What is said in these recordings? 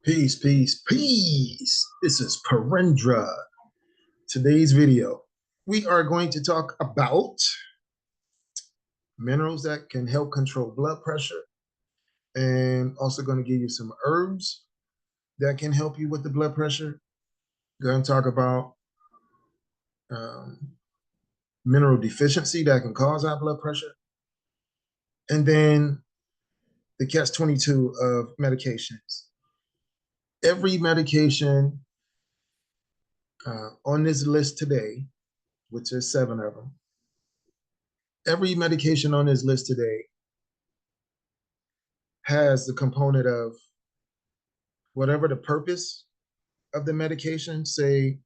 Peace, peace, peace. This is Parindra. Today's video, we are going to talk about minerals that can help control blood pressure and also going to give you some herbs that can help you with the blood pressure. Going to talk about um, mineral deficiency that can cause high blood pressure. And then the catch 22 of medications. Every medication on this list today, which is 7 of them, every medication on this list today has the component of whatever the purpose of the medication, say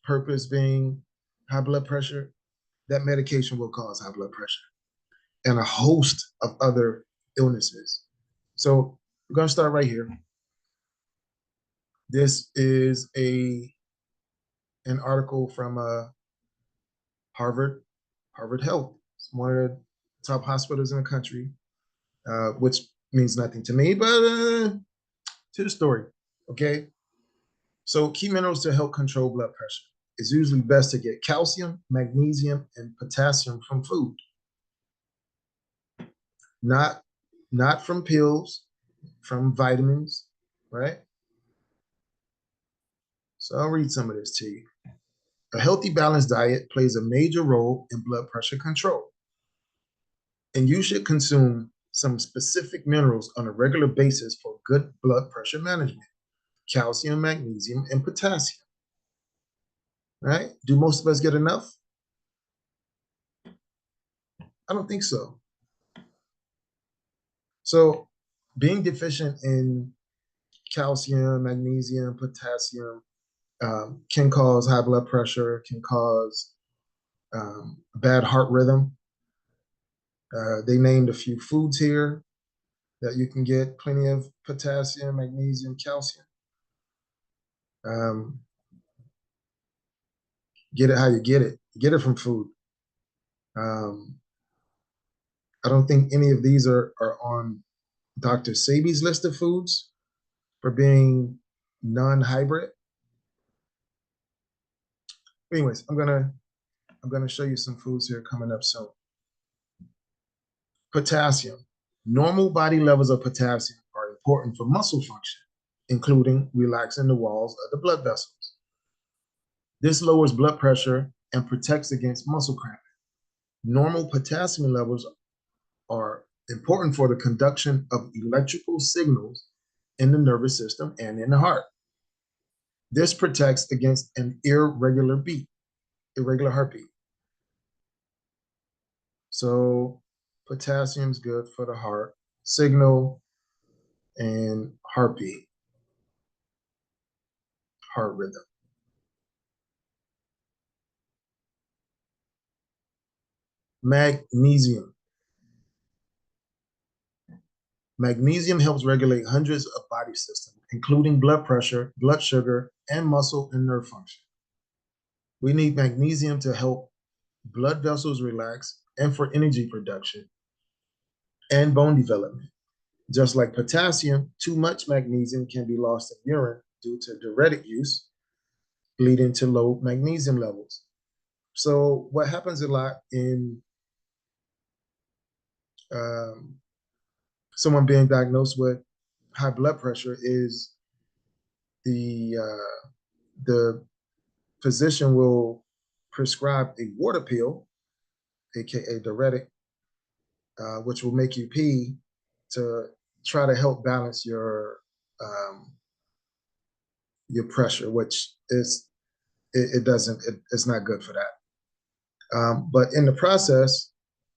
purpose being high blood pressure, that medication will cause high blood pressure and a host of other illnesses. So we're going to start right here. This is an article from Harvard Health. It's one of the top hospitals in the country, which means nothing to me, but to the story. Okay. So key minerals to help control blood pressure. It's usually best to get calcium, magnesium, and potassium from food, not not from pills, from vitamins, right? So I'll read some of this to you. A healthy, balanced diet plays a major role in blood pressure control, and you should consume some specific minerals on a regular basis for good blood pressure management: calcium, magnesium, and potassium. Right? Do most of us get enough? I don't think so. So, being deficient in calcium, magnesium, potassium can cause high blood pressure, can cause bad heart rhythm. They named a few foods here that you can get plenty of potassium, magnesium, calcium. Um, get it how you get it. Get it from food. Um, I don't think any of these are on Dr. Sebi's list of foods for being non-hybrid. Anyways, I'm gonna show you some foods here coming up soon. Potassium. Normal body levels of potassium are important for muscle function, including relaxing the walls of the blood vessels. This lowers blood pressure and protects against muscle cramping. Normal potassium levels are important for the conduction of electrical signals in the nervous system and in the heart. This protects against an irregular heartbeat. So potassium is good for the heart signal and heartbeat, heart rhythm. Magnesium. Magnesium helps regulate hundreds of body systems, including blood pressure, blood sugar, and muscle and nerve function. We need magnesium to help blood vessels relax and for energy production and bone development. Just like potassium, too much magnesium can be lost in urine due to diuretic use, leading to low magnesium levels. So, what happens a lot in um, someone being diagnosed with high blood pressure is the physician will prescribe a water pill, aka diuretic, which will make you pee to try to help balance um, your pressure, which is it doesn't it's not good for that. But in the process,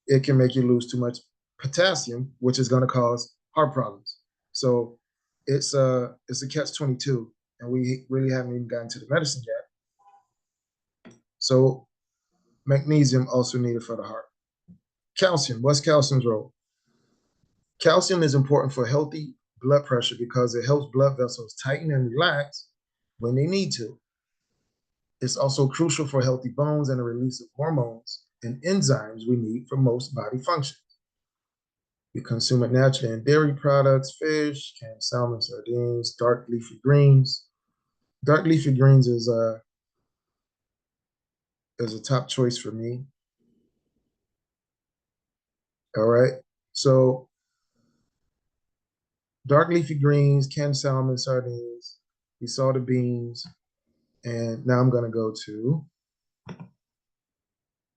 it can make you lose too much potassium, which is going to cause heart problems. So it's a catch 22, and we really haven't even gotten to the medicine yet. So magnesium also needed for the heart. Calcium. What's calcium's role? Calcium is important for healthy blood pressure because it helps blood vessels tighten and relax when they need to. It's also crucial for healthy bones and the release of hormones and enzymes we need for most body functions. We consume it naturally in dairy products, fish, canned salmon, sardines, dark leafy greens. Dark leafy greens is a top choice for me. All right. So dark leafy greens, canned salmon, sardines. We saw the beans. And now I'm going to go to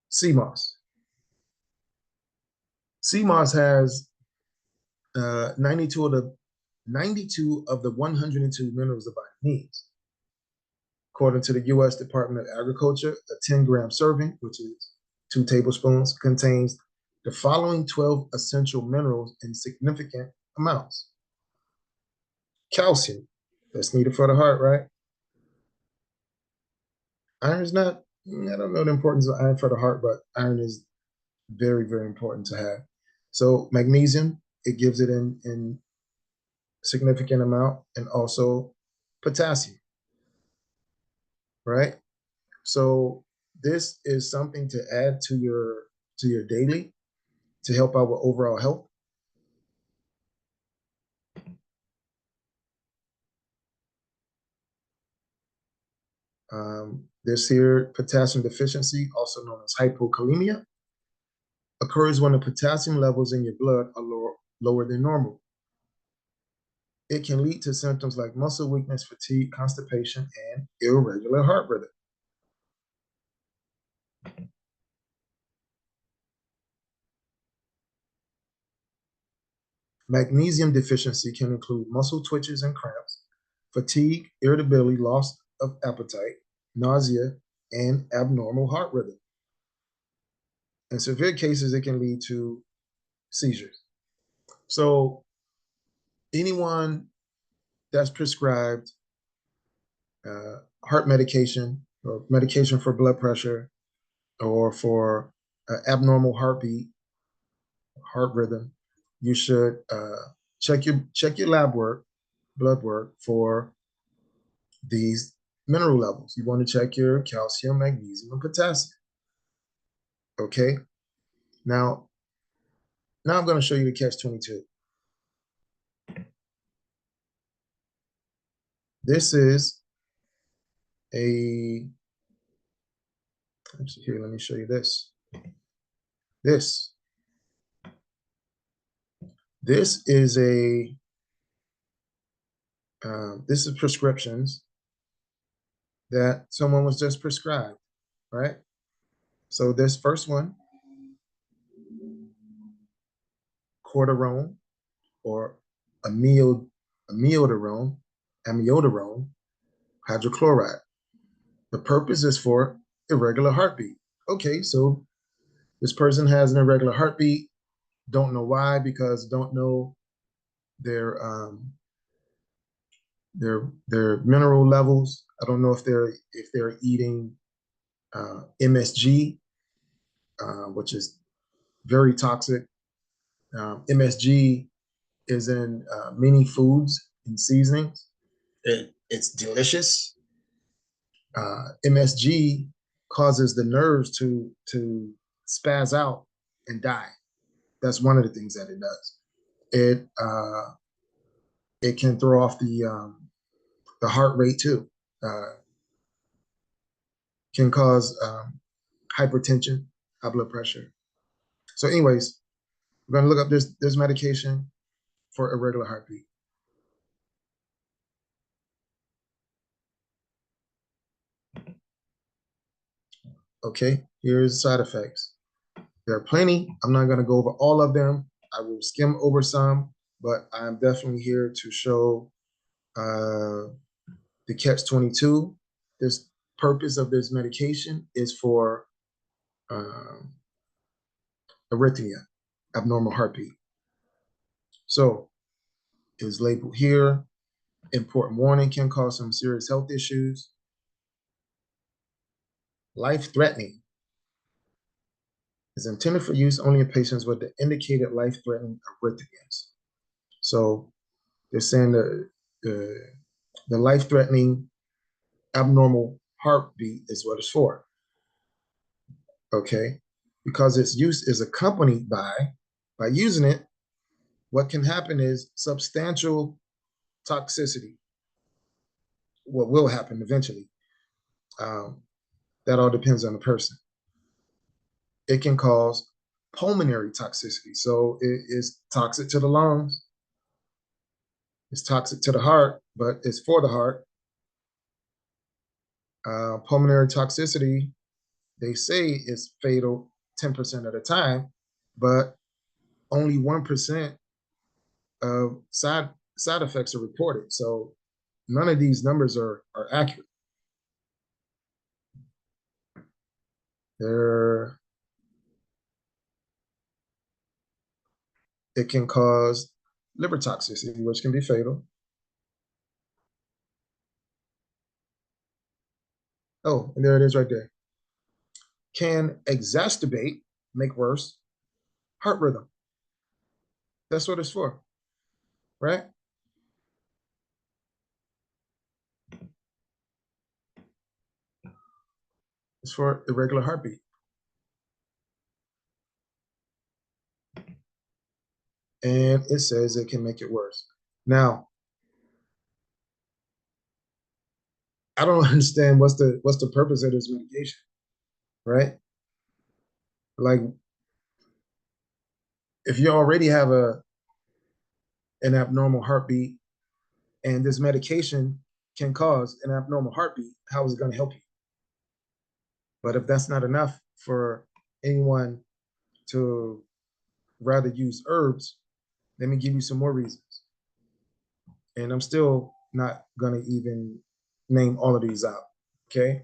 sea moss. Sea moss has 92 of the 102 minerals the body needs. According to the U.S. Department of Agriculture, a 10-gram serving, which is 2 tablespoons, contains the following 12 essential minerals in significant amounts. Calcium, that's needed for the heart, right? Iron is not, I don't know the importance of iron for the heart, but iron is very, very important to have. So magnesium, it gives it in significant amount, and also potassium, right? So this is something to add to your daily to help out with overall health. This here potassium deficiency, also known as hypokalemia, occurs when the potassium levels in your blood are lower than normal. It can lead to symptoms like muscle weakness, fatigue, constipation, and irregular heart rhythm. Magnesium deficiency can include muscle twitches and cramps, fatigue, irritability, loss of appetite, nausea, and abnormal heart rhythm. In severe cases, it can lead to seizures. So anyone that's prescribed heart medication or medication for blood pressure or for abnormal heartbeat, heart rhythm, you should check your lab work, blood work for these mineral levels. You want to check your calcium, magnesium, and potassium. Okay. Now, now I'm going to show you the catch 22. This is a, actually here, let me show you this. This is a, this is prescriptions that someone was just prescribed, right? So this first one, cortisone or amiodarone, amiodarone hydrochloride. The purpose is for irregular heartbeat. Okay, so this person has an irregular heartbeat. Don't know why, because don't know their their mineral levels. I don't know if they're eating MSG, which is very toxic. MSG is in many foods and seasonings. It's delicious. MSG causes the nerves to spaz out and die. That's one of the things that it does. It can throw off the heart rate too. Can cause hypertension, high blood pressure. So, anyways, we're gonna look up this medication for irregular heartbeat. Okay, here's side effects. There are plenty. I'm not gonna go over all of them. I will skim over some, but I'm definitely here to show the catch 22. This purpose of this medication is for um, arrhythmia, abnormal heartbeat. So it's labeled here. Important warning, can cause some serious health issues. Life-threatening is intended for use only in patients with the indicated life-threatening arrhythmias. So they're saying the life-threatening abnormal heartbeat is what it's for. Okay, because its use is accompanied by using it, what can happen is substantial toxicity. What will happen eventually? Um, that all depends on the person. It can cause pulmonary toxicity. So it is toxic to the lungs, it's toxic to the heart, but it's for the heart. Pulmonary toxicity, they say is fatal 10% of the time, but only 1% of side effects are reported. So none of these numbers are accurate. They're, it can cause liver toxicity, which can be fatal. Oh, and there it is right there. Can exacerbate, make worse, heart rhythm. That's what it's for, right? It's for irregular heartbeat. And it says it can make it worse. Now, I don't understand what's the purpose of this medication, right? Like if you already have an abnormal heartbeat and this medication can cause an abnormal heartbeat, how is it going to help you? But if that's not enough for anyone to rather use herbs, let me give you some more reasons. And I'm still not going to even name all of these out. Okay.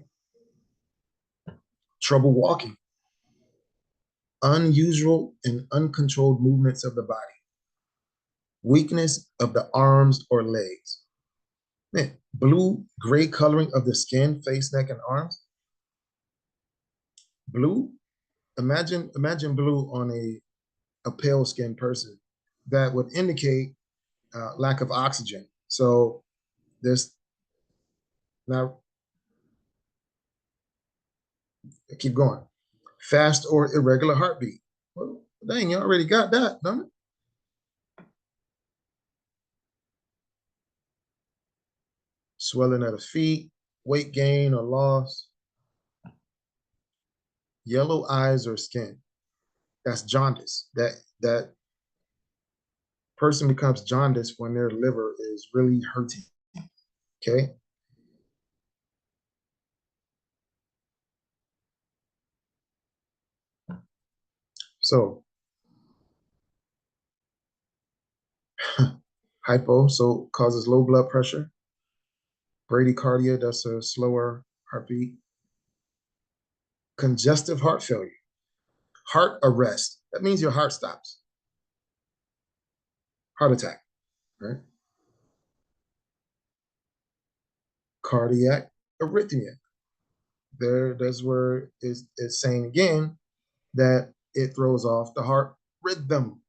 Trouble walking, unusual and uncontrolled movements of the body, weakness of the arms or legs. Man, blue, gray coloring of the skin, face, neck, and arms. Blue, imagine blue on a pale skinned person. That would indicate lack of oxygen. So there's now, keep going. Fast or irregular heartbeat. Well, dang, you already got that, don't it? Swelling of the feet, weight gain or loss, yellow eyes or skin. That's jaundice. That person becomes jaundice when their liver is really hurting. Okay. So hypo, so causes low blood pressure. Bradycardia, that's a slower heartbeat. Congestive heart failure. Heart arrest. That means your heart stops. Heart attack, right? Cardiac arrhythmia. That's where it's saying again that it throws off the heart rhythm.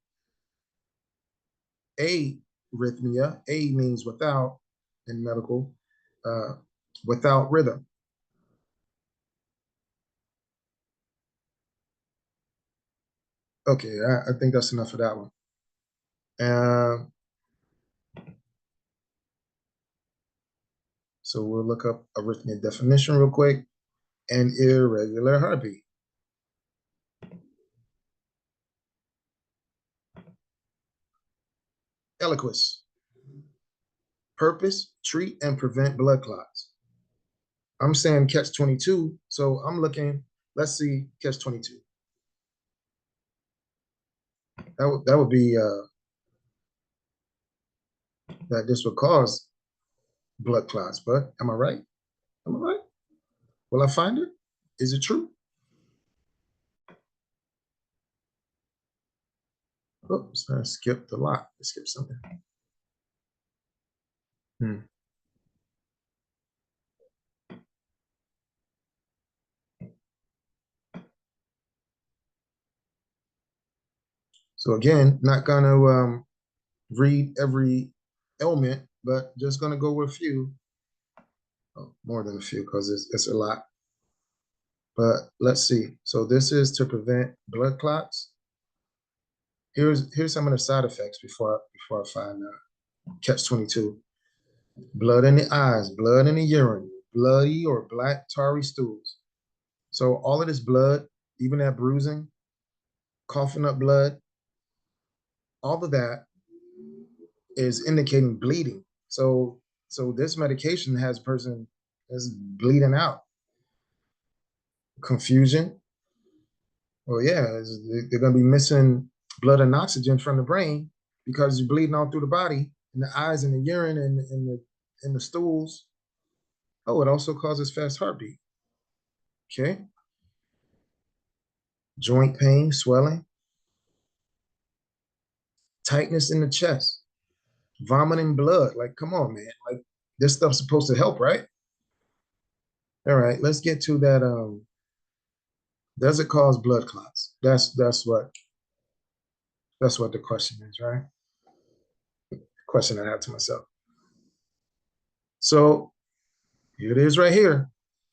Arrhythmia, A means without in medical, uh, without rhythm. Okay, I think that's enough of that one. Um, so we'll look up arrhythmia definition real quick. An irregular heartbeat. Eliquis. Purpose, treat, and prevent blood clots. I'm saying catch 22, so I'm looking, let's see, catch 22. That would be that this would cause blood clots, but am I right? Am I right? Will I find it? Is it true? Oops, I skipped a lot. I skipped something. Hmm. So again, not gonna read every ailment, but just gonna go with a few, oh, more than a few, because it's a lot. But let's see. So this is to prevent blood clots. Here's some of the side effects before I find catch 22. Blood in the eyes, blood in the urine, bloody or black tarry stools. So all of this blood, even that bruising, coughing up blood, all of that is indicating bleeding. So this medication has a person is bleeding out. Confusion. Well, yeah, they're going to be missing blood and oxygen from the brain because you're bleeding all through the body, in the eyes and the urine and the stools. Oh, it also causes fast heartbeat. Okay. Joint pain, swelling, tightness in the chest, vomiting blood. Like, come on, man. Like, this stuff's supposed to help, right? All right, let's get to that. Does it cause blood clots? That's what the question is, right? Question I have to myself. So here it is right here.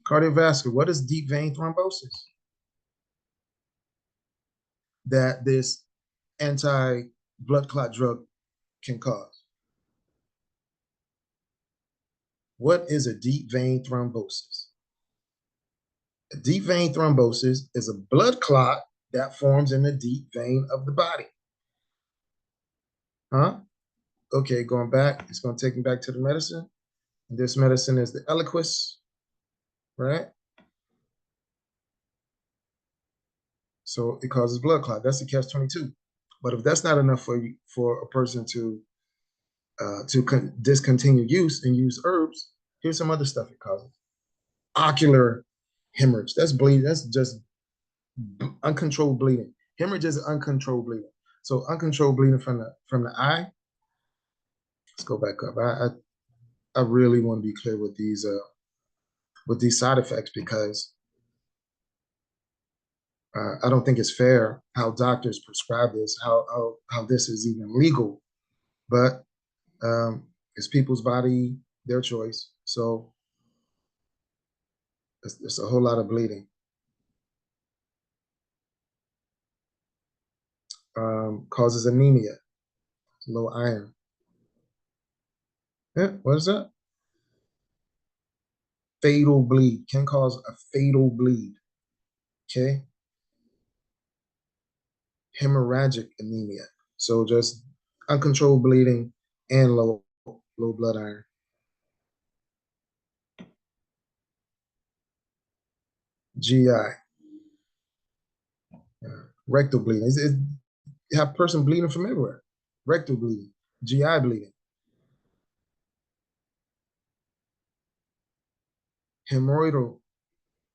Cardiovascular. What is deep vein thrombosis? That this anti-blood clot drug can cause. What is a deep vein thrombosis? A deep vein thrombosis is a blood clot that forms in the deep vein of the body. Huh? Okay, going back, it's going to take me back to the medicine. This medicine is the Eliquis, right? So it causes blood clot. That's the catch 22. But if that's not enough for a person to discontinue use and use herbs, here's some other stuff it causes. Ocular hemorrhage. That's bleeding. That's just uncontrolled bleeding. Hemorrhage is uncontrolled bleeding. So uncontrolled bleeding from the eye. Let's go back up. I really want to be clear with these side effects because I don't think it's fair how doctors prescribe this, how this is even legal. But it's people's body, their choice. So it's a whole lot of bleeding. Causes anemia, low iron. Yeah, what is that? Fatal bleed, can cause a fatal bleed. Okay. Hemorrhagic anemia. So just uncontrolled bleeding and low blood iron. GI. Rectal bleeding. You have person bleeding from everywhere. Rectal bleeding, GI bleeding. Hemorrhoidal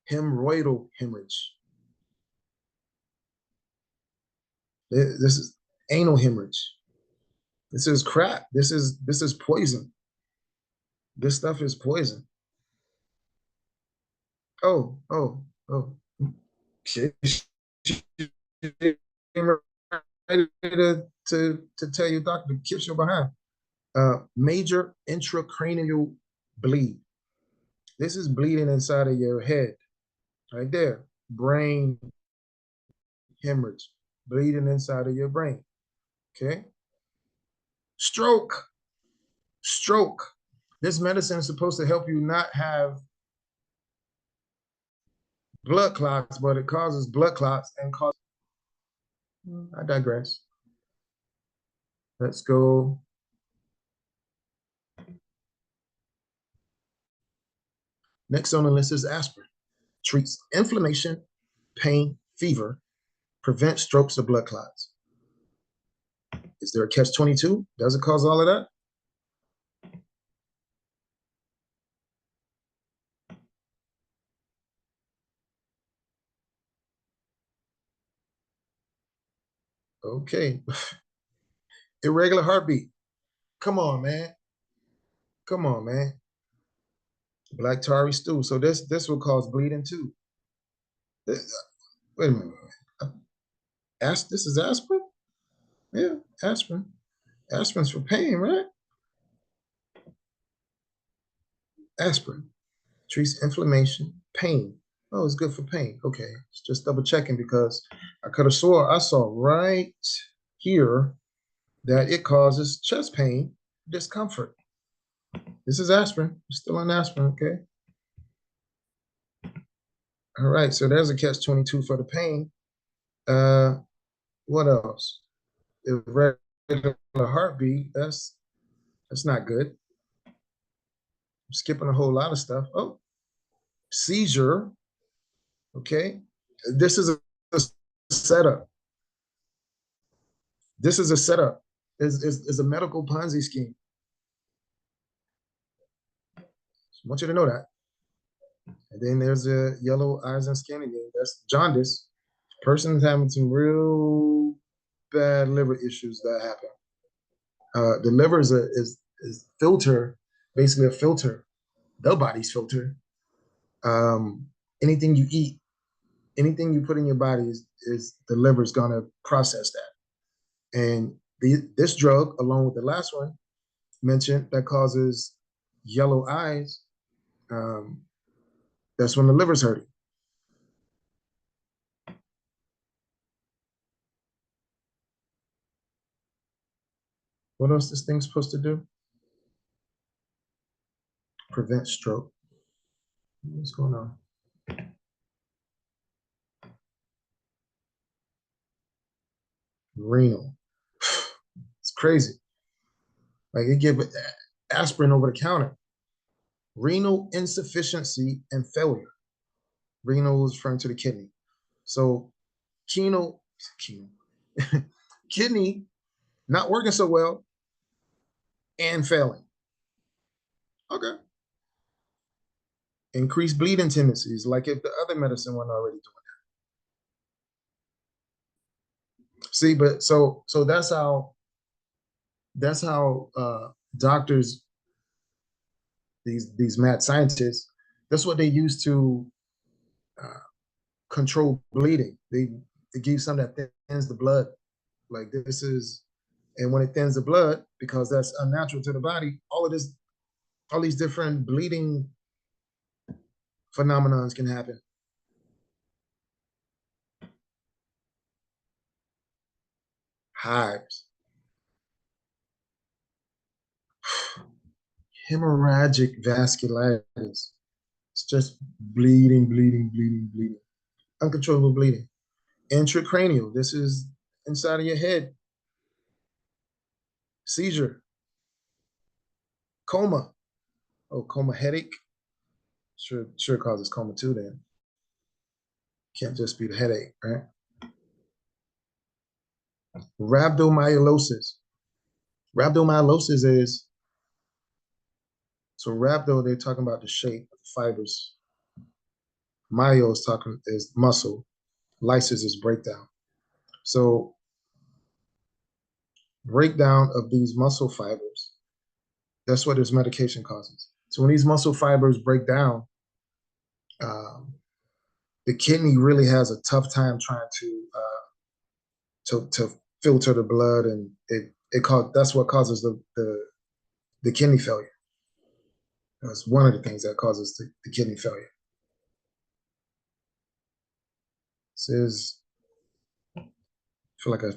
hemorrhage. This is anal hemorrhage. This is crap. This is poison. This stuff is poison. Oh. She ready to tell you, doctor, to kiss your behind. Major intracranial bleed. This is bleeding inside of your head, right there. Brain hemorrhage, bleeding inside of your brain. Okay. Stroke. This medicine is supposed to help you not have blood clots, but it causes blood clots and causes. I digress. Let's go. Next on the list is aspirin. Treats inflammation, pain, fever, prevents strokes or blood clots. Is there a catch 22? Does it cause all of that? Okay. Irregular heartbeat. Come on, man. Come on, man. Black tarry stew. So this will cause bleeding too. Wait a minute. This is aspirin? Yeah, aspirin. Aspirin's for pain, right? Aspirin treats inflammation, pain. Oh, it's good for pain. Okay, just double checking because I could have swore I saw right here that it causes chest pain, discomfort. This is aspirin. We're still on aspirin, okay? All right, so there's a catch-22 for the pain. What else? Irregular heartbeat, that's not good. I'm skipping a whole lot of stuff. Oh, seizure, okay? This is a setup. This is a setup. Is a medical Ponzi scheme. I want you to know that. And then there's the yellow eyes and skin again. That's jaundice. Person's having some real bad liver issues that happen. The liver is filter, basically a filter, the body's filter. Anything you eat, anything you put in your body is the liver's gonna process that. And this drug, along with the last one mentioned, that causes yellow eyes, that's when the liver's hurting. What else this thing's supposed to do? Prevent stroke. What's going on? Renal. It's crazy. Like they give aspirin over the counter. Renal insufficiency and failure. Renal is referring to the kidney. So kidney not working so well and failing. Okay. Increased bleeding tendencies, like if the other medicine wasn't already doing that. See, but so that's how doctors, these mad scientists, that's what they use to uh, control bleeding. They give you something that thins the blood. Like this is, and when it thins the blood, because that's unnatural to the body, all these different bleeding phenomenons can happen. Hives, hemorrhagic vasculitis. It's just bleeding, bleeding, bleeding, bleeding, uncontrollable bleeding. Intracranial. This is inside of your head. Seizure, coma. Oh, coma headache. Sure causes coma too. Then can't just be the headache, right? Rhabdomyolysis. Rhabdomyolysis is, so rhabdo, they're talking about the shape of the fibers. Myo is muscle. Lysis is breakdown. So breakdown of these muscle fibers, that's what this medication causes. So when these muscle fibers break down, um, the kidney really has a tough time trying to filter the blood, and that's what causes the kidney failure. That's one of the things that causes the kidney failure. This is, I feel like I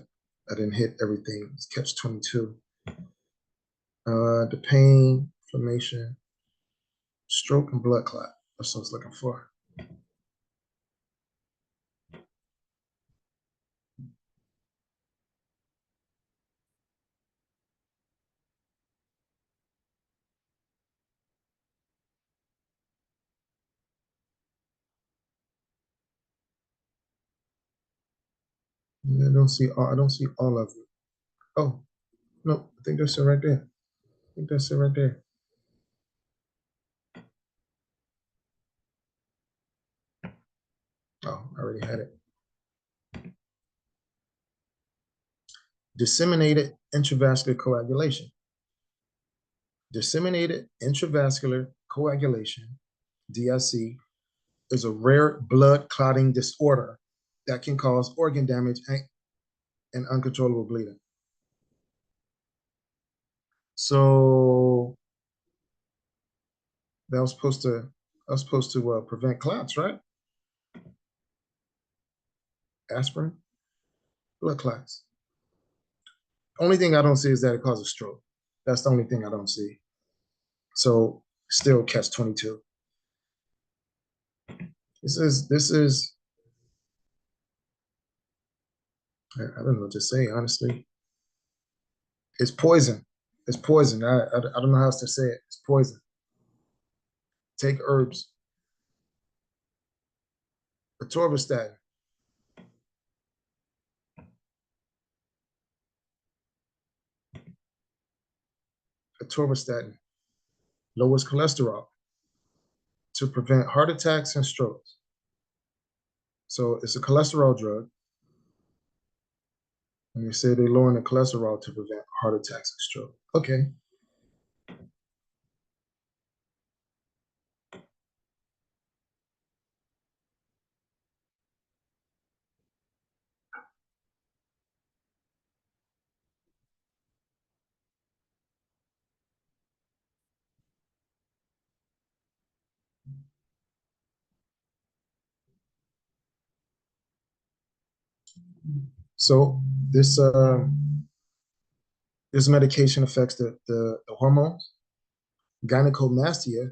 didn't hit everything. It's catch-22. The pain, inflammation, stroke, and blood clot. That's what I was looking for. Yeah, I don't see all of it. Oh, no, I think that's it right there. I think that's it right there. Oh, I already had it. Disseminated intravascular coagulation. Disseminated intravascular coagulation, DIC, is a rare blood clotting disorder that can cause organ damage and uncontrollable bleeding. So that was supposed to prevent clots, right? Aspirin, blood clots. Only thing I don't see is that it causes stroke. That's the only thing I don't see. So still catch 22. This is I don't know what to say, honestly. It's poison. It's poison. I don't know how else to say it. It's poison. Take herbs. Atorvastatin. Atorvastatin lowers cholesterol to prevent heart attacks and strokes. So it's a cholesterol drug. And they say they're lowering the cholesterol to prevent heart attacks and stroke. Okay. So this this medication affects the hormones. Gynecomastia.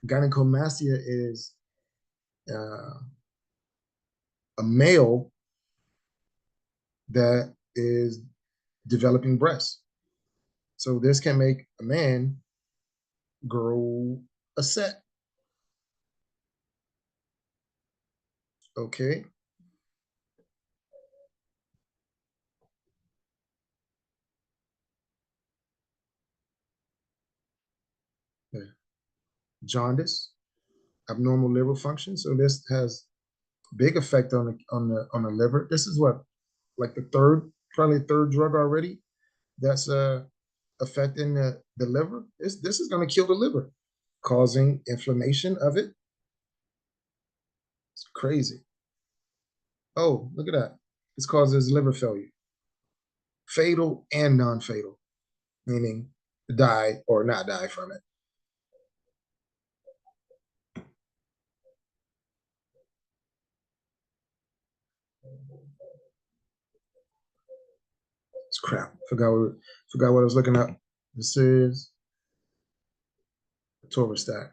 Gynecomastia is uh, a male that is developing breasts. So this can make a man grow a set. Okay. Jaundice, abnormal liver function. So this has big effect on the liver. This is what, like the third, probably third drug already that's affecting the liver. This is going to kill the liver, causing inflammation of it. It's crazy. Oh, look at that. This causes liver failure, fatal and non-fatal, meaning die or not die from it. It's crap. Forgot what I was looking up. This is atorvastatin.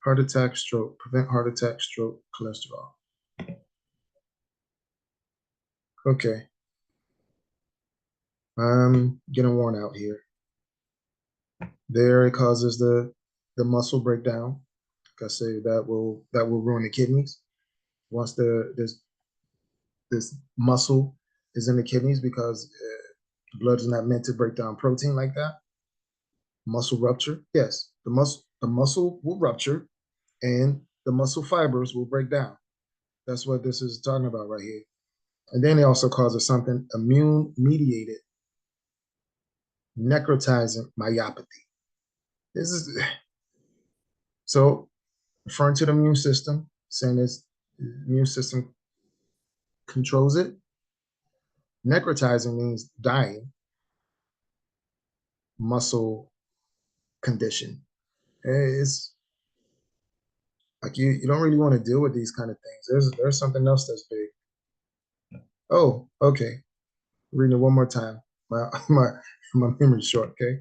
Heart attack, stroke, prevent heart attack, stroke, cholesterol. Okay, I'm getting worn out here. There, it causes the muscle breakdown. Like I say, that will ruin the kidneys once this muscle is in the kidneys because blood is not meant to break down protein like that. Muscle rupture, yes, the muscle will rupture and the muscle fibers will break down. That's what this is talking about right here. And then it also causes something immune mediated necrotizing myopathy. This is so referring to the immune system, saying this immune system controls it. Necrotizing means dying, muscle condition. It's like you don't really want to deal with these kind of things. There's something else that's big. Oh, okay. Reading it one more time. My my my memory's short. Okay,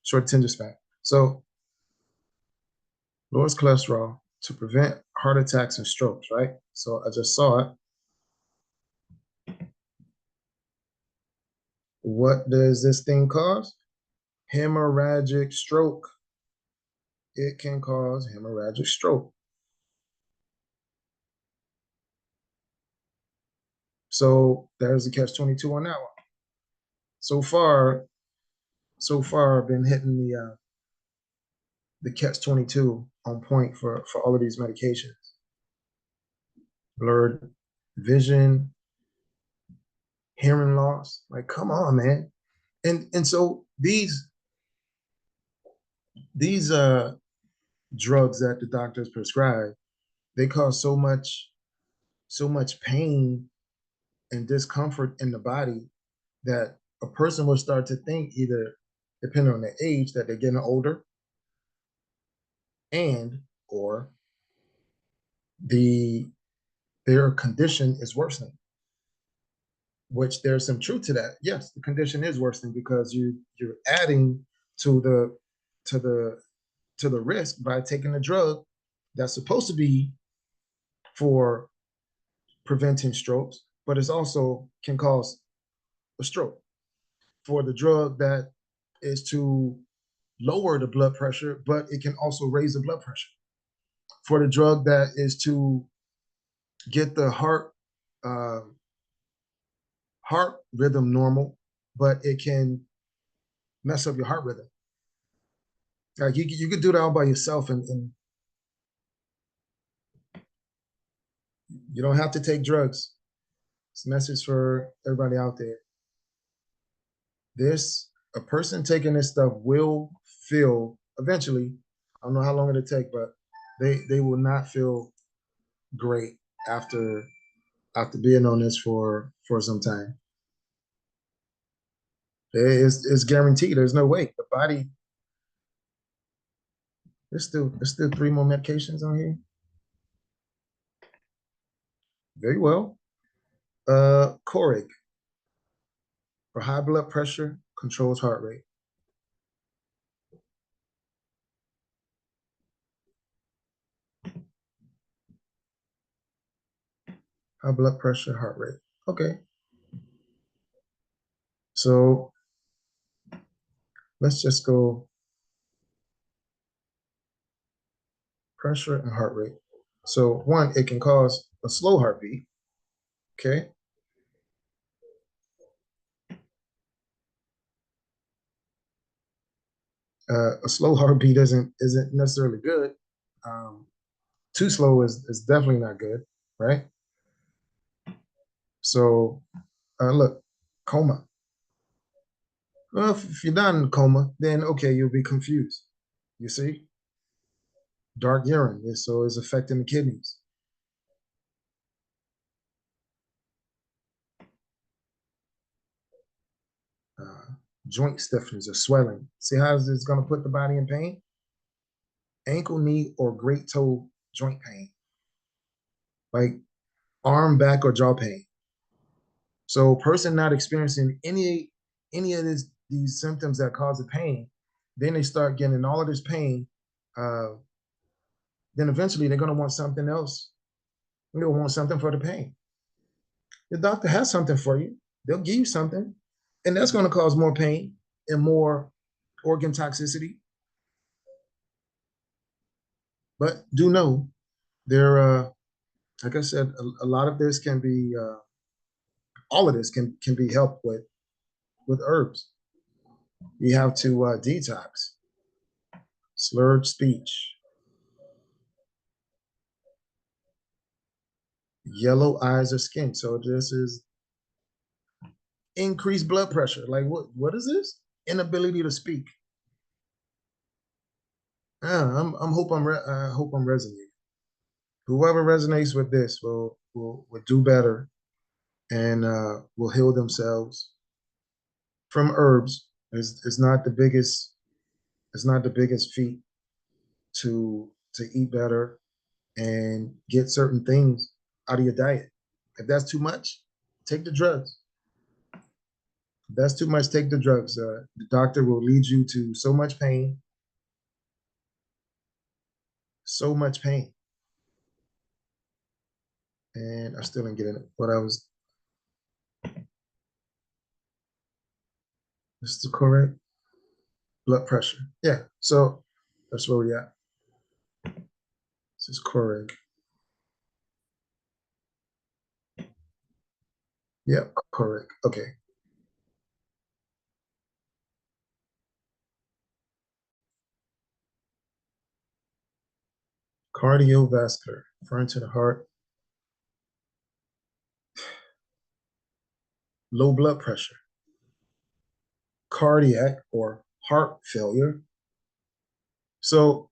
short attention span. So lowers cholesterol to prevent heart attacks and strokes. Right. So I just saw it. What does this thing cause? Hemorrhagic stroke. It can cause hemorrhagic stroke. So there's a catch 22 on that one. So far, I've been hitting the catch 22 on point for all of these medications. Blurred vision, hearing loss. Like, come on, man. And so these drugs that the doctors prescribe, they cause so much pain and discomfort in the body that a person will start to think, either depending on their age, that they're getting older, and or the their condition is worsening. which there's some truth to that. Yes, the condition is worsening because you're adding to the to the to the risk by taking a drug that's supposed to be for preventing strokes, but it's also can cause a stroke. For the drug that is to lower the blood pressure, but it can also raise the blood pressure. For the drug that is to get the uh, heart rhythm normal, but it can mess up your heart rhythm. Like you could do that all by yourself, and you don't have to take drugs. It's a message for everybody out there. This a person taking this stuff will feel eventually. I don't know how long it'll take, but they will not feel great after being on this for some time. It's guaranteed. There's no way. The body. There's still three more medications on here. Very well. Coric for high blood pressure, controls heart rate. High blood pressure, heart rate. Okay. So let's just go pressure and heart rate. So one, it can cause a slow heartbeat. Okay. A slow heartbeat isn't necessarily good. Um, Too slow is definitely not good, right? So look, coma. Well, if you're not in coma, then okay, you'll be confused. You see, dark urine, so it's affecting the kidneys. Uh, Joint stiffness or swelling. See how it's going to put the body in pain? Ankle, knee, or great toe joint pain, like arm, back, or jaw pain. So, person not experiencing any of these symptoms that cause the pain, then they start getting all of this pain. Uh, then eventually they're going to want something else. They'll want something for the pain. The doctor has something for you. They'll give you something, and that's going to cause more pain and more organ toxicity. But do know there, like I said, a lot of this can be, all of this can be helped with herbs. You have to detox, slurred speech, yellow eyes or skin. So this is increased blood pressure. Like what is this? Inability to speak. I hope I'm resonating. Whoever resonates with this will do better and will heal themselves from herbs. It's not the biggest. It's not the biggest feat to eat better and get certain things out of your diet. If that's too much, take the drugs. If that's too much, take the drugs. The doctor will lead you to so much pain. And I still didn't get it. What I was, this is correct. Blood pressure. Yeah. So that's where we at. This is correct. Yep, correct. Okay. Cardiovascular, referring to the heart, low blood pressure, cardiac or heart failure. So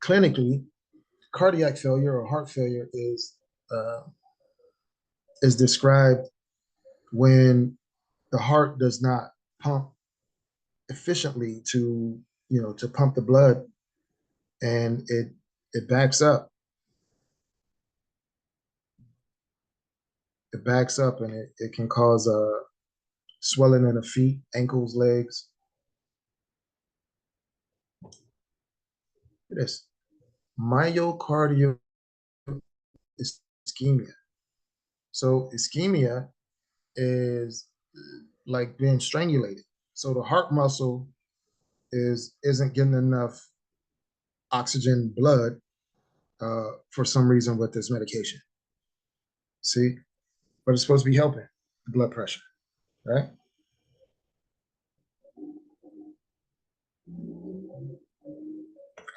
clinically, cardiac failure or heart failure uh, is described when the heart does not pump efficiently to pump the blood, and it backs up. it backs up and it can cause swelling in the feet, ankles, legs. It is myocardial ischemia. So ischemia is like being strangulated. So the heart muscle isn't getting enough oxygen blood for some reason with this medication. See, but it's supposed to be helping the blood pressure, right?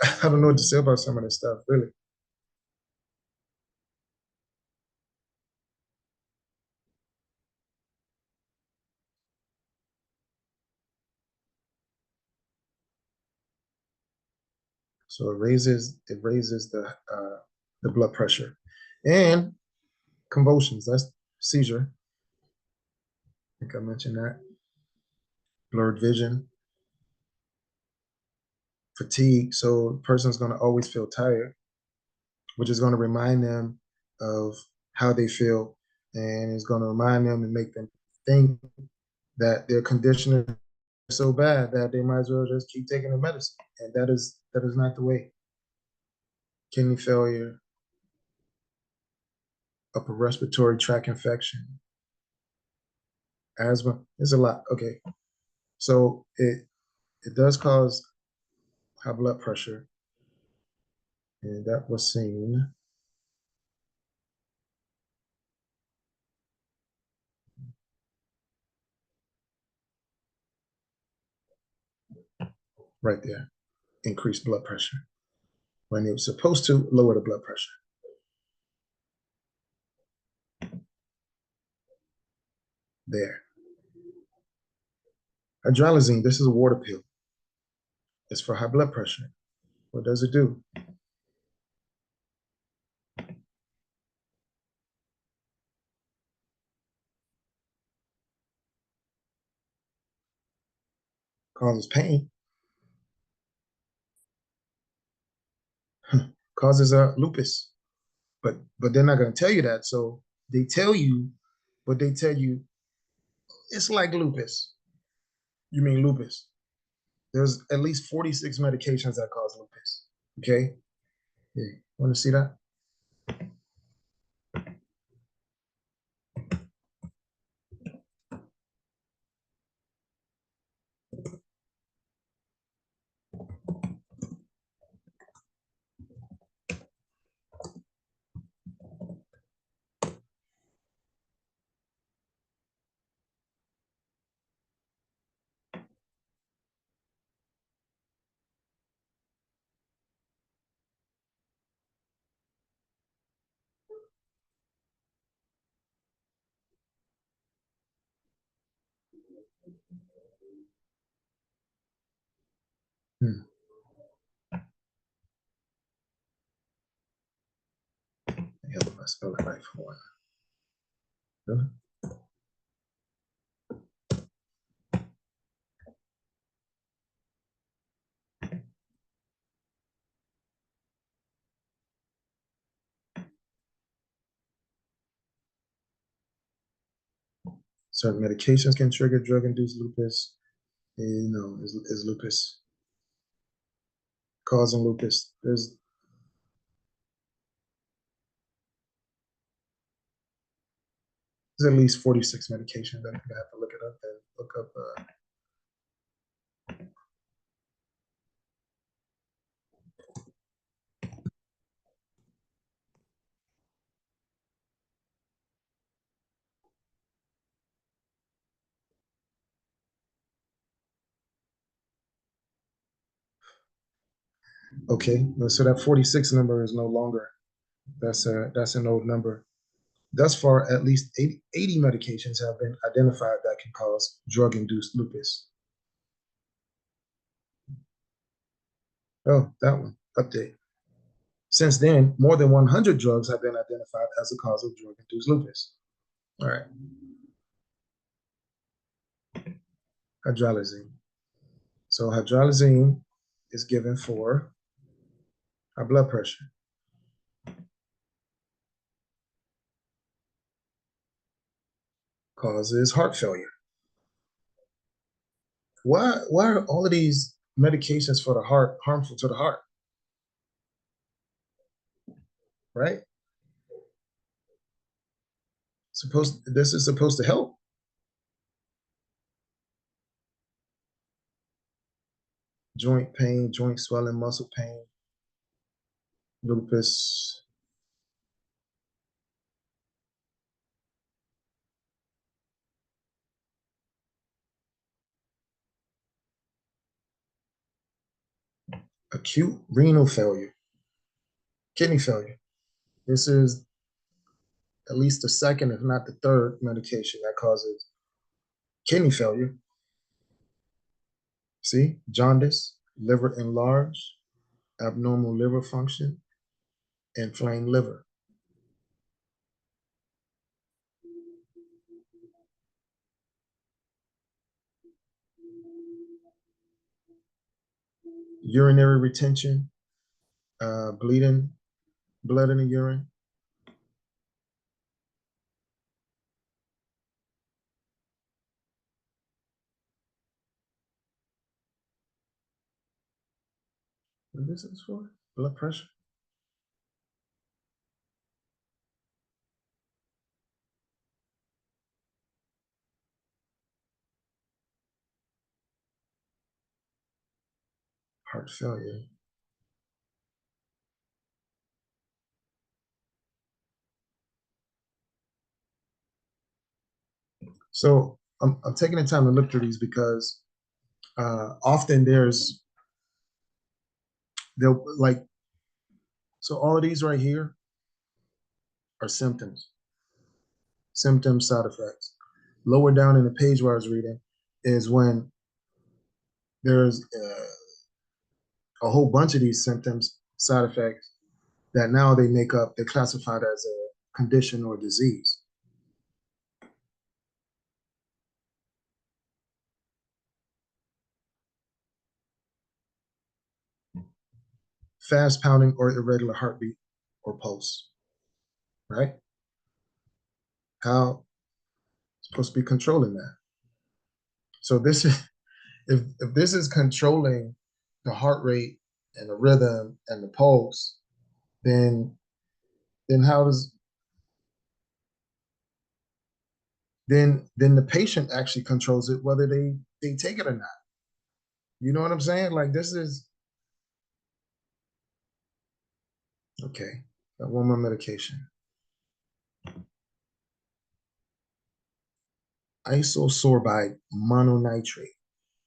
I don't know what to say about some of this stuff, really. So it raises the blood pressure and convulsions. That's seizure. I think I mentioned that. Blurred vision, fatigue. So the person's going to always feel tired, which is going to remind them of how they feel, and it's going to remind them and make them think that their condition is so bad that they might as well just keep taking the medicine. And that is not the way. Kidney failure, upper respiratory tract infection, asthma. There's a lot. Okay. So it does cause high blood pressure, and that was seen right there. Increased blood pressure when it was supposed to lower the blood pressure. There. Hydralazine. This is a water pill. It's for high blood pressure. What does it do? Causes pain. Causes lupus. But they're not going to tell you that. So they tell you, but they tell you it's like lupus. You mean lupus? There's at least 46 medications that cause lupus. Okay. Yeah. Want to see that? Hmm. Help if I spell it right for one. Really? Certain medications can trigger drug-induced lupus. Is lupus causing lupus? There's at least 46 medications. I think I have to look it up and look up. Okay, so that 46 number is no longer. That's an old number. Thus far, at least 80 medications have been identified that can cause drug-induced lupus. Oh, that one. Update. Since then, more than 100 drugs have been identified as a cause of drug-induced lupus. All right. Hydralazine. So hydralazine is given for high blood pressure. causes heart failure. Why are all of these medications for the heart harmful to the heart? Right? This is supposed to help. Joint pain, joint swelling, muscle pain, lupus. Acute renal failure, kidney failure. This is at least the second, if not the third, medication that causes kidney failure. See, jaundice, liver enlarged, abnormal liver function, inflamed liver. Urinary retention, bleeding, blood in the urine. What is this for? Blood pressure, heart failure. So I'm taking the time to look through these because often they'll like, so all of these right here are symptoms, side effects. Lower down in the page where I was reading is when there's a whole bunch of these symptoms, side effects that now they're classified as a condition or disease. Fast pounding or irregular heartbeat or pulse, right? How supposed to be controlling that? So this is if this is controlling the heart rate and the rhythm and the pulse, then how does then the patient actually controls it whether they take it or not. You know what I'm saying? Like this is okay. Got one more medication. Isosorbide mononitrate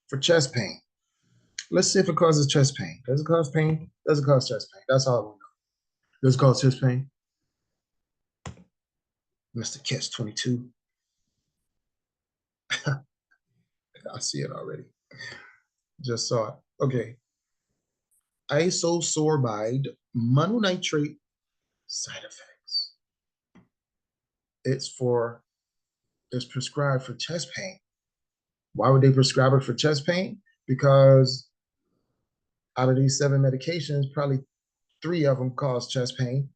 for chest pain. Let's see if it causes chest pain. Does it cause pain? Does it cause chest pain? That's all I want to know. Does it cause chest pain? Mr. Catch 22. I see it already. Just saw it. Okay. Isosorbide mononitrate side effects. It's for it's prescribed for chest pain. Why would they prescribe it for chest pain? Because out of these 7 medications, probably 3 of them cause chest pain.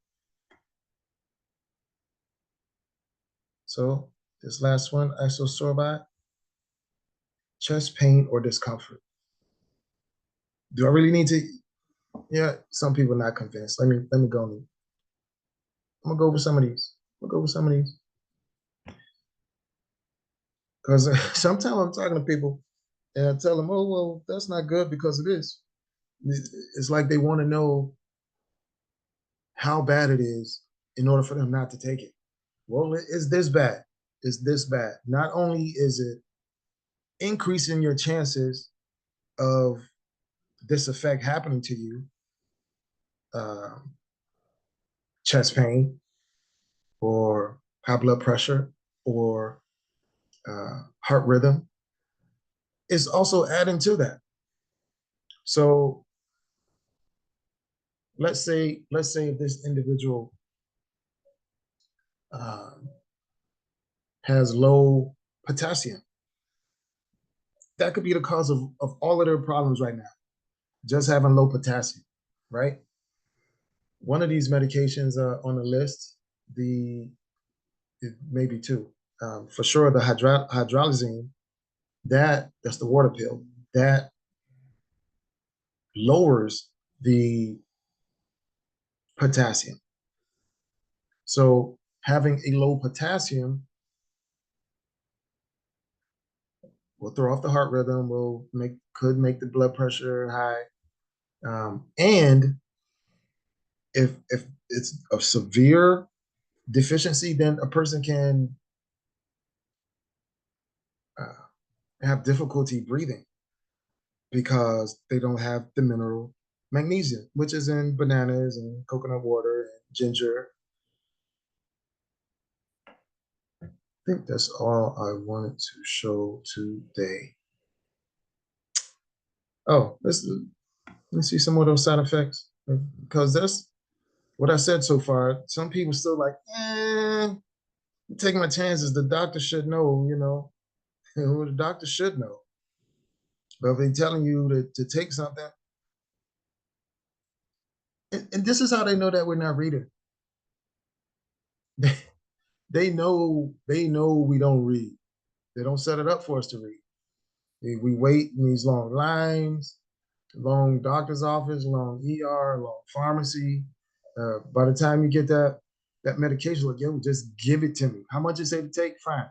So this last one, isosorbide, chest pain or discomfort. Do I really need to? Yeah, some people are not convinced. Let me go. I'm gonna go over some of these. I'm gonna go over some of these because sometimes I'm talking to people and I tell them, "Oh, well, that's not good because of this." It's like they want to know how bad it is in order for them not to take it. Well, it's this bad. It's this bad. Not only is it increasing your chances of this effect happening to you, um, chest pain or high blood pressure or heart rhythm, is also adding to that. So let's say if this individual um, has low potassium, that could be the cause of all of their problems right now, just having low potassium, right? One of these medications on the list, the maybe 2. For sure, the hydralazine, that's the water pill, that lowers the potassium. So having a low potassium will throw off the heart rhythm, could make the blood pressure high. And if it's a severe deficiency, then a person can uh, have difficulty breathing because they don't have the mineral magnesium, which is in bananas and coconut water and ginger. I think that's all I wanted to show today. Oh, let's see some of those side effects, because that's what I said so far. Some people still like, I'm taking my chances. The doctor should know, the doctor should know. But if they're telling you to take something, and this is how they know that we're not reading. They know we don't read. They don't set it up for us to read. We wait in these long lines, long doctor's office, long ER, long pharmacy. By the time you get that medication, like, yo, just give it to me. How much is it to take? Fine.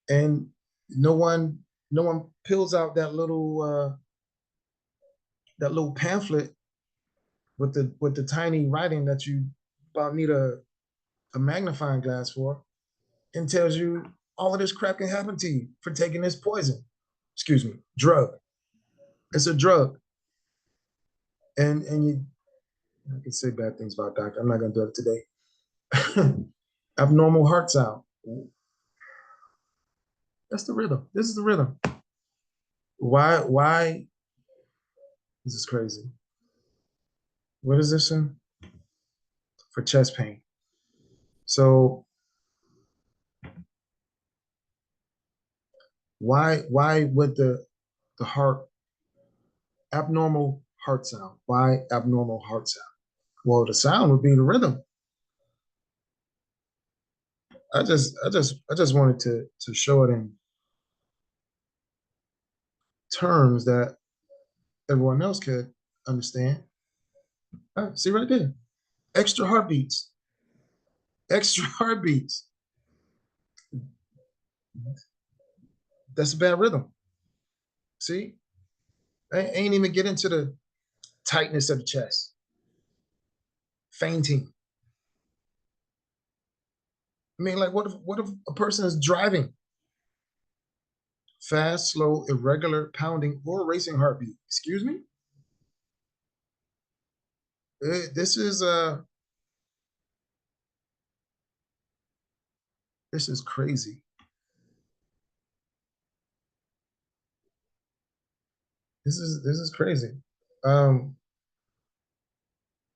And no one pills out that little pamphlet with the tiny writing that you about need a magnifying glass for, and tells you all of this crap can happen to you for taking this poison. Excuse me, drug. It's a drug. And you I can say bad things about doctor. I'm not gonna do it today. Abnormal heart sound. That's the rhythm. This is the rhythm. Why this is crazy. What is this in? For chest pain. So why would the heart abnormal heart sound? Why abnormal heart sound? Well, the sound would be the rhythm. I just wanted to show it in terms that everyone else could understand. See right there. Extra heartbeats. Extra heartbeats. That's a bad rhythm. See? I ain't even get into the tightness of the chest. Fainting. I mean, like, what if a person is driving? Fast, slow, irregular pounding, or racing heartbeat. Excuse me? This is crazy. This is crazy. Um,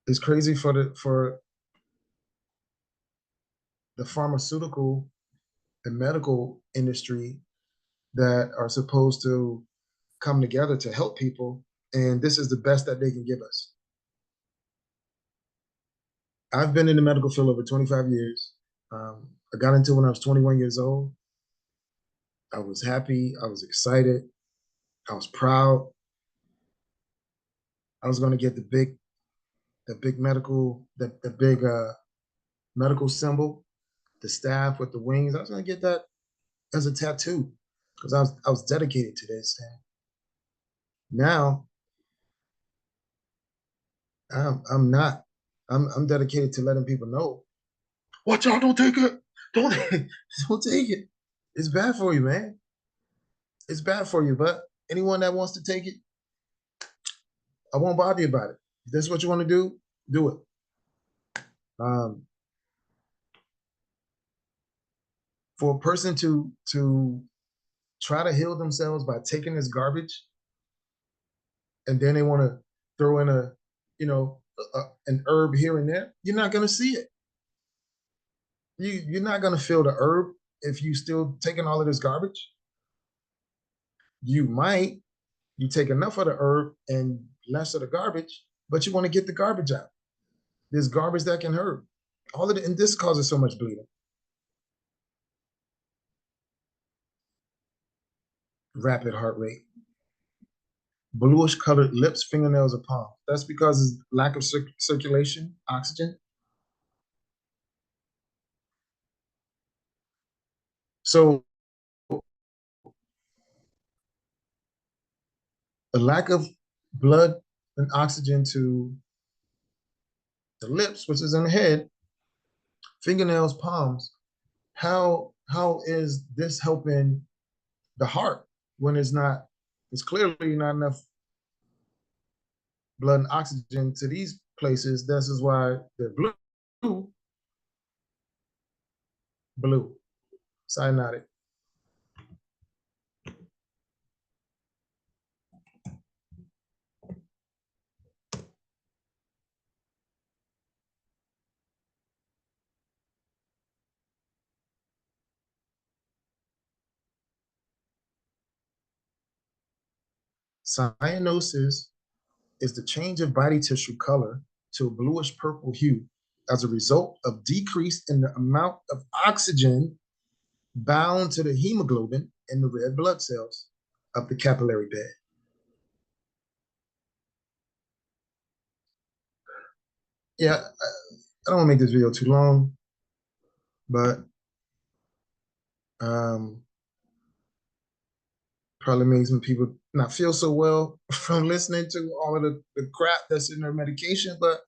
it's crazy for the pharmaceutical and medical industry that are supposed to come together to help people, and this is the best that they can give us. I've been in the medical field over 25 years. I got into it when I was 21 years old. I was happy. I was excited. I was proud. I was going to get the big medical symbol, the staff with the wings. I was going to get that as a tattoo because I was dedicated to this. And now I'm not. I'm dedicated to letting people know. Watch out! Don't take it. Don't don't take it. It's bad for you, man. It's bad for you. But anyone that wants to take it, I won't bother you about it. If that's what you want to do it. Um, for a person to try to heal themselves by taking this garbage, and then they want to throw in an herb here and there, you're not going to see it. You're not going to feel the herb if you still taking all of this garbage. You might. You take enough of the herb and less of the garbage, but you want to get the garbage out. There's garbage that can hurt. All of it, and this causes so much bleeding. rapid heart rate. Bluish colored lips, fingernails, or palm. That's because of lack of circulation, oxygen. So a lack of blood and oxygen to the lips, which is in the head, fingernails, palms. How is this helping the heart when it's clearly not enough blood and oxygen to these places? This is why they're blue, cyanotic. Cyanosis is the change of body tissue color to a bluish purple hue as a result of decrease in the amount of oxygen bound to the hemoglobin in the red blood cells of the capillary bed. Yeah, I don't want to make this video too long, but um, probably made some people not feel so well from listening to all of the crap that's in their medication, but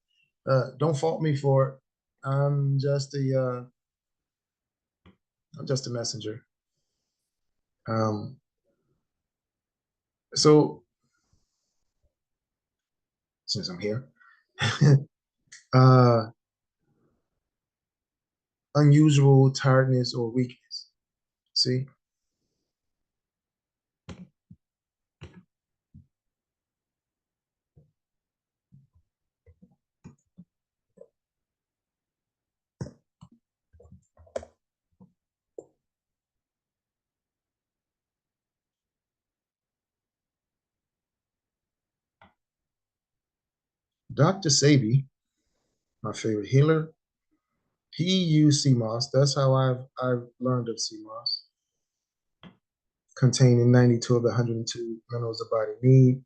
don't fault me for it. I'm just I'm just a messenger. Um, so since I'm here, uh, unusual tiredness or weakness. See, Dr. Sabi, my favorite healer, he used sea moss. That's how I've learned of sea moss, containing 92 of the 102 minerals the body need.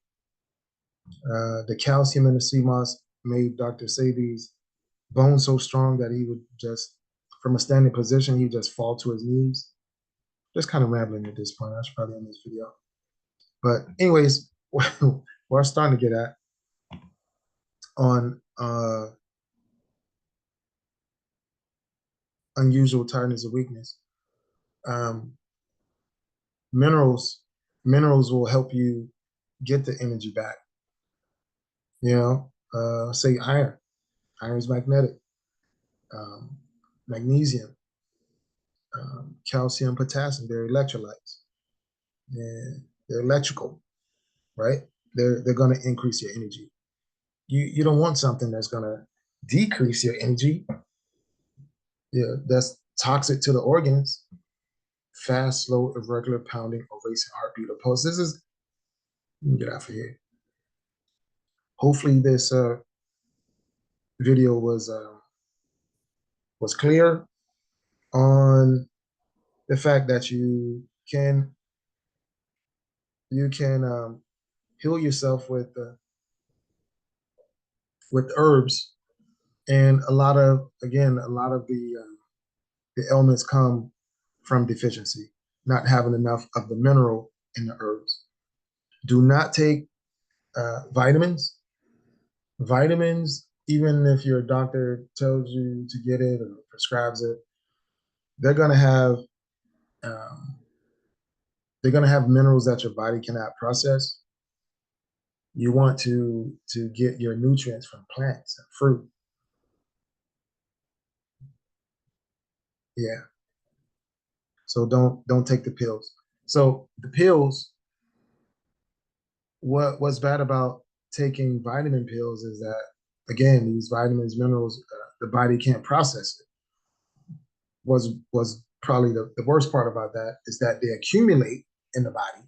The calcium in the sea moss made Dr. Sabi's bone so strong that he would just, from a standing position, he would just fall to his knees. Just kind of rambling at this point. I should probably end this video. But anyways, where I'm starting to get at on unusual tiredness or weakness, um, minerals minerals will help you get the energy back. You know, say iron. Iron is magnetic. Um, Magnesium, calcium, potassium. They're electrolytes. And they're electrical, right? They're going to increase your energy. You don't want something that's going to decrease your energy. Yeah, that's toxic to the organs. Fast, slow, irregular pounding or racing heartbeat or pulse. This is, let me get out of here. Hopefully this video was clear on the fact that you can heal yourself with herbs, and a lot of the ailments come from deficiency, not having enough of the mineral in the herbs. Do not take vitamins. Vitamins, even if your doctor tells you to get it or prescribes it, they're gonna have um, they're gonna have minerals that your body cannot process. You want to get your nutrients from plants and fruit. Yeah. So don't take the pills. So the pills, what's bad about taking vitamin pills is that, again, these vitamins, minerals, the body can't process it. Was probably the worst part about that is that they accumulate in the body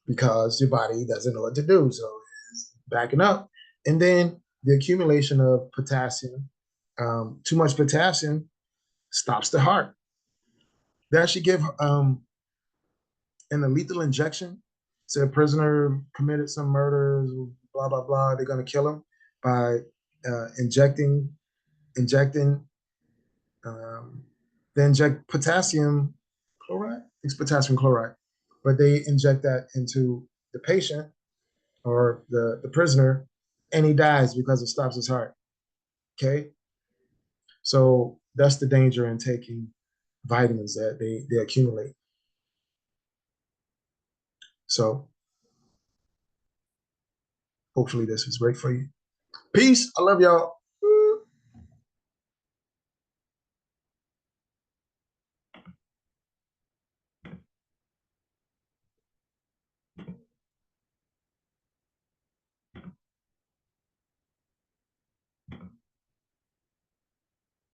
because your body doesn't know what to do. So it's backing up. And then the accumulation of potassium, too much potassium stops the heart. They actually give an lethal injection say a prisoner committed some murders, blah blah blah. They're gonna kill him by injecting. Um, they inject potassium chloride. It's potassium chloride, but they inject that into the patient or the prisoner, and he dies because it stops his heart. Okay, so that's the danger in taking vitamins that they accumulate. So hopefully this was great for you. Peace. I love y'all.